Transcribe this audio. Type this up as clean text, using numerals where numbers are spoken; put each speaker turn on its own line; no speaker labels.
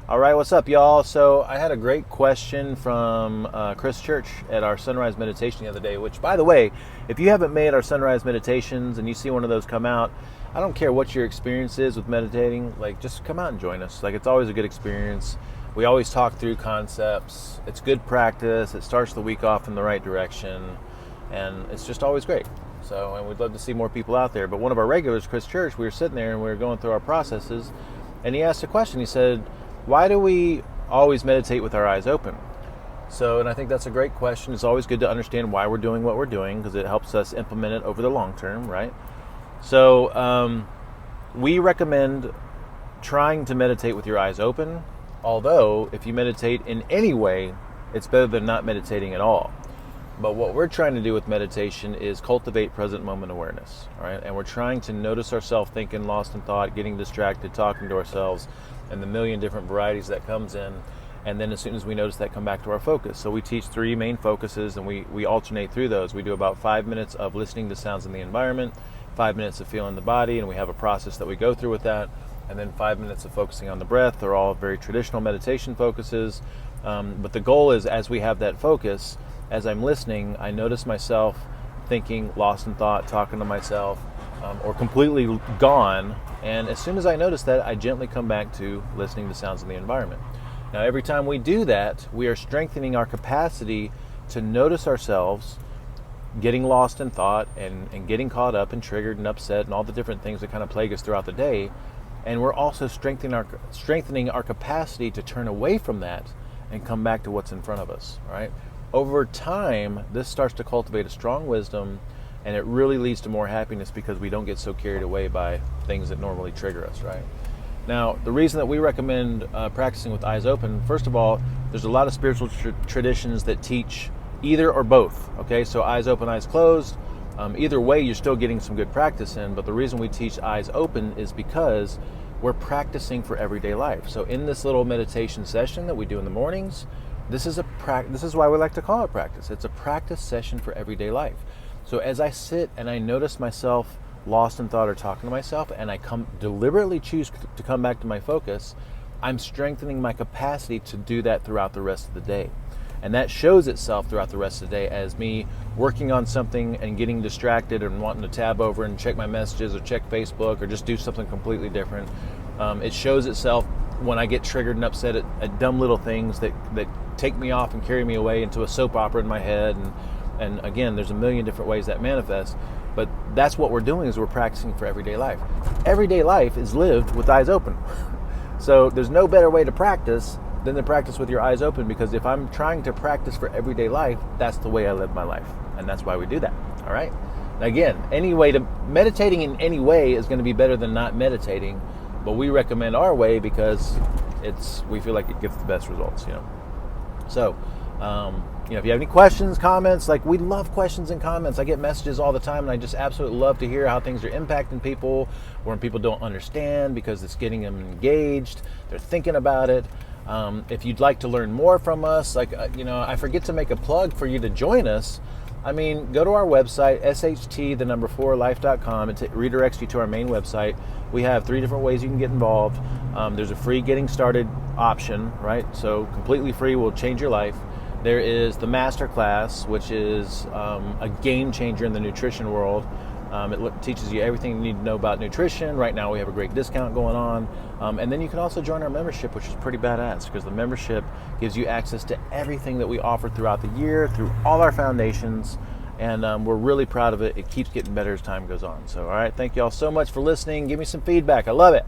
All right, what's up, y'all? So I had a great question from Chris Church at our sunrise meditation the other day, which, by the way, if you haven't made our sunrise meditations and you see one of those come out, I don't care what your experience is with meditating, like just come out and join us. Like it's always a good experience. We always talk through concepts. It's good practice. It starts the week off in the right direction, and it's just always great. So, and we'd love to see more people out there. But one of our regulars, Chris Church, we were sitting there and we were going through our processes, and he asked a question. He said, why do we always meditate with our eyes open? So, and I think that's a great question. It's always good to understand why we're doing what we're doing because it helps us implement it over the long term, right? So, we recommend trying to meditate with your eyes open, although if you meditate in any way, it's better than not meditating at all. But what we're trying to do with meditation is cultivate present moment awareness, all right? And we're trying to notice ourselves thinking, lost in thought, getting distracted, talking to ourselves, and the million different varieties that comes in. And then as soon as we notice that, come back to our focus. So we teach 3 main focuses, and we alternate through those. We do about 5 minutes of listening to sounds in the environment, 5 minutes of feeling the body, and we have a process that we go through with that. And then 5 minutes of focusing on the breath. They're all very traditional meditation focuses. But the goal is, as we have that focus, as I'm listening, I notice myself thinking, lost in thought, talking to myself, or completely gone. And as soon as I notice that, I gently come back to listening to sounds in the environment. Now, every time we do that, we are strengthening our capacity to notice ourselves getting lost in thought and getting caught up and triggered and upset and all the different things that kind of plague us throughout the day. And we're also strengthening our capacity to turn away from that and come back to what's in front of us, right? Over time, this starts to cultivate a strong wisdom, and it really leads to more happiness because we don't get so carried away by things that normally trigger us, right? Now, the reason that we recommend practicing with eyes open, first of all, there's a lot of spiritual traditions that teach either or both, okay? So eyes open, eyes closed. Either way, you're still getting some good practice in, but the reason we teach eyes open is because we're practicing for everyday life. So in this little meditation session that we do in the mornings, this is why we like to call it practice. It's a practice session for everyday life. So as I sit and I notice myself lost in thought or talking to myself, and I deliberately choose to come back to my focus, I'm strengthening my capacity to do that throughout the rest of the day. And that shows itself throughout the rest of the day as me working on something and getting distracted and wanting to tab over and check my messages or check Facebook or just do something completely different. It shows itself when I get triggered and upset at dumb little things that take me off and carry me away into a soap opera in my head. And again, there's a million different ways that manifests. But that's what we're doing, is we're practicing for everyday life. Everyday life is lived with eyes open. So there's no better way to practice than to practice with your eyes open, because if I'm trying to practice for everyday life, that's the way I live my life. And that's why we do that, all right? Again, meditating in any way is going to be better than not meditating, but we recommend our way because we feel like it gets the best results, you know? So, if you have any questions, comments, like we love questions and comments. I get messages all the time, and I just absolutely love to hear how things are impacting people, or when people don't understand because it's getting them engaged, they're thinking about it. If you'd like to learn more from us, I forget to make a plug for you to join us. I mean, go to our website, sht4life.com. It redirects you to our main website. We have 3 different ways you can get involved. There's a free getting started option, right? So completely free, will change your life. There is the master class, which is a game changer in the nutrition world. It teaches you everything you need to know about nutrition. Right now we have a great discount going on. And then you can also join our membership, which is pretty badass, because the membership gives you access to everything that we offer throughout the year, through all our foundations. And we're really proud of it. It keeps getting better as time goes on. So, all right, thank you all so much for listening. Give me some feedback. I love it.